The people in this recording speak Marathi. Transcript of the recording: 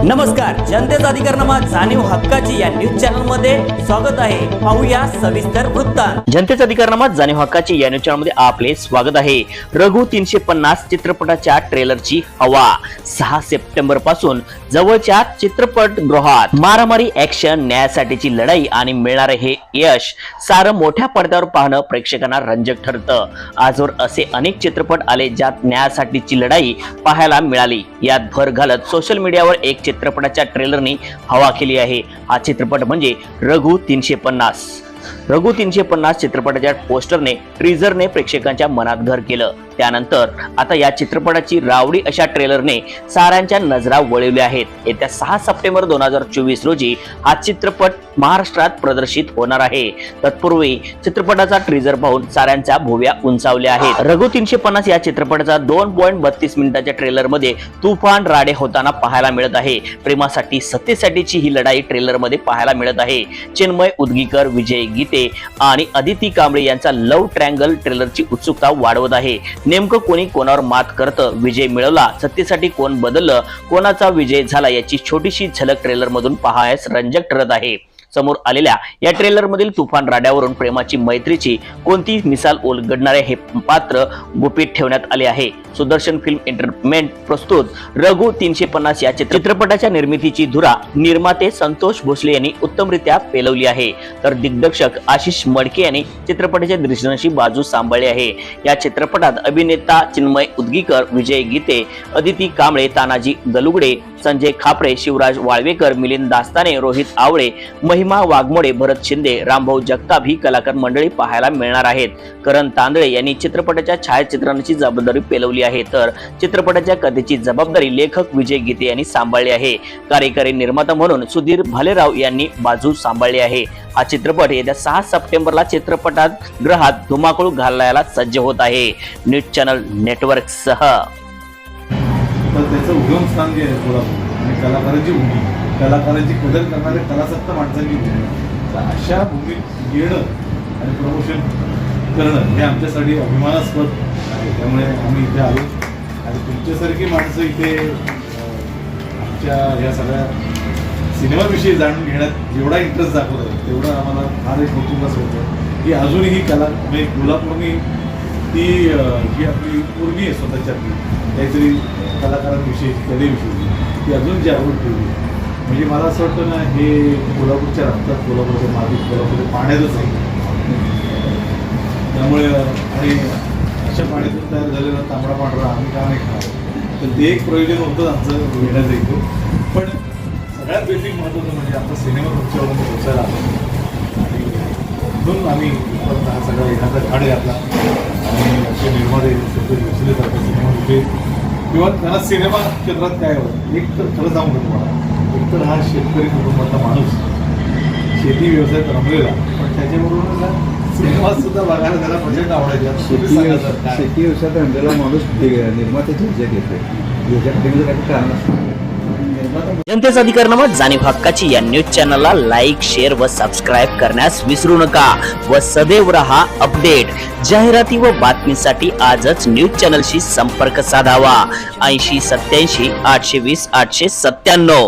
नमस्कार, जनतेचा अधिकारनामा जाणीव हक्काची या न्यूज चॅनल मध्ये स्वागत आहे. पाहूया सविस्तर वृत्तांत. जनतेचा अधिकारनामा जाणीव हक्काची या न्यूज चॅनल मध्ये आपले स्वागत आहे. रघु 350 चित्रपटाच्या ट्रेलरची हवा 6 सप्टेंबर पासून जवळच्या चित्रपटगृहात मारामारी, ऍक्शन, न्यायासाठीची लढाई आणि मिळणारे हे यश सारं मोठ्या पडद्यावर पाहणं प्रेक्षकांना रंजक ठरतं. आजवर असे अनेक चित्रपट आले ज्यात न्यायासाठीची लढाई पाहायला मिळाली. यात भर घालत सोशल मीडियावर एक चित्रपटाच्या ट्रेलरनी हवा केली आहे. हा चित्रपट म्हणजे रघु 350. रघु 350 चित्रपटाच्या पोस्टरने, टीझरने प्रेक्षकांच्या मनात घर केलं. त्यानंतर आता या चित्रपटाची रावडी अशा ट्रेलरने साऱ्यांच्या नजरा वळवल्या आहेत. येत्या 6 सप्टेंबर 2024 रोजी हा चित्रपट महाराष्ट्रात प्रदर्शित होणार आहे. तत्पूर्वी चित्रपटाचा टीझर पाहून साऱ्यांच्या भुवया उंचावल्या आहेत. रघु 350 या चित्रपटाचा 2.32 मिनिटाच्या ट्रेलर मध्ये तुफान राडे होताना पाहायला मिळत आहे. प्रेमासाठी, सत्तेसाठीची ही लढाई ट्रेलर मध्ये पाहायला मिळत आहे. चिन्मय उदगीकर, विजय गीते आणि अदिती कांबळे यांचा लव्ह ट्रँगल ट्रेलरची उत्सुकता वाढवत आहे. नेमकं कोणी कोणावर मात करतं, विजय मिळवला, सत्तेसाठी कोण बदललं, कोणाचा विजय झाला याची छोटीशी झलक ट्रेलर मधून पाहायस रंजक ठरत आहे. समोर आलेल्या या ट्रेलर मधील तुफान राड्यावरून प्रेमाची, मैत्रीची कोणती मिसाल उलगडणारे हे पात्र गुपित ठेवण्यात आले आहे. सुदर्शन फिल्म एंटरटेनमेंट प्रस्तुत रघु 350 या चित्रपटाच्या निर्मितीची धुरा निर्माते संतोष भोसले यांनी उत्तमरित्या पेलवली आहे, तर दिग्दर्शक आशिष मडके यांनी चित्रपटाच्या दिग्दर्शनाची बाजू सांभाळली आहे. या चित्रपटात अभिनेता चिन्मय उदगीकर, विजय गीते, अदिती कांबळे, तानाजी गलुगडे, संजय खापरे, शिवराज वाळवेकर, मिलिंद दास्ताने, रोहित आवळे, महिमा वाघमोडे, भरत शिंदे, रामभाऊ जगताप ही कलाकार मंडळी पाहायला मिळणार आहेत. करण तांदळे यांनी चित्रपटाच्या छायाचित्रणाची जबाबदारी पेलवली आहे, तर चित्रपटाच्या कथेची जबाबदारी लेखक विजय गीते यांनी सांभाळली आहे. कार्यकारी निर्माता म्हणून सुधीर भालेराव यांनी बाजू सांभाळली आहे. हा चित्रपट येत्या 6 सप्टेंबरला चित्रपटात ग्रहात धुमाकूळ घालायला सज्ज होत आहे. न्यूज चॅनल नेटवर्क सह तर त्याचं उगमस्थान जे आहे कोल्हापूर आणि कलाकारांची भूमी, कलाकारांची कदर करणारे कलासक्त माणसांची भूमी, तर अशा भूमीत येणं आणि प्रमोशन करणं हे आमच्यासाठी अभिमानास्पद आहे. त्यामुळे आम्ही इथे आलो आणि तुमच्यासारखी माणसं इथे आमच्या ह्या सगळ्या सिनेमाविषयी जाणून घेण्यात जेवढा इंटरेस्ट दाखवतात तेवढं आम्हाला फार एक कौतुकास होतं की अजूनही कला म्हणजे कोल्हापूरनी ती जी आपली पूर्णी आहे स्वतःच्या काहीतरी कलाकारांविषयी, कलेविषयी ती अजून जागरूक ठेवली. म्हणजे मला असं वाटतं ना, हे कोल्हापूरच्या रक्तात, कोल्हापूरच्या मातीत, कोल्हापूरच्या पाण्यातच आहे. त्यामुळे आणि अशा पाण्यातून तयार झालेला तांबडा पांढरा आम्ही का नाही खाणार, तर ते एक प्रयोजन होतं आमचं येण्याचं इथं. पण सगळ्यात बेसिक महत्त्वाचं म्हणजे आमचा सिनेमा तुमच्यावरून पोचायला आला आणि म्हणून आम्ही हा सगळा येण्याचा घाट घातला आणि असे निर्माते सारखे सिनेमा होते किंवा त्यांना सिनेमा क्षेत्रात काय होतं. एक तर खरं सांगू का तुम्हाला, एक तर हा शेतकरी कुटुंबातला माणूस शेती व्यवसायात रमलेला, पण त्याच्याबरोबर सिनेमात सुद्धा बघायला त्याला प्रचंड आवडायचा. शेती व्यवसायात रमलेला माणूस निर्मात्याची विजय घेतोय याच्यात काही कारण असतं. जनतेचा अधिकारनामा जाणीव हक्काची या न्यूज चॅनलला लाईक, शेअर व सबस्क्राईब करण्यास विसरू नका व सदैव रहा अपडेट. जाहिराती व बातमीसाठी आजच न्यूज चॅनलशी संपर्क साधावा. 80 87 820 897.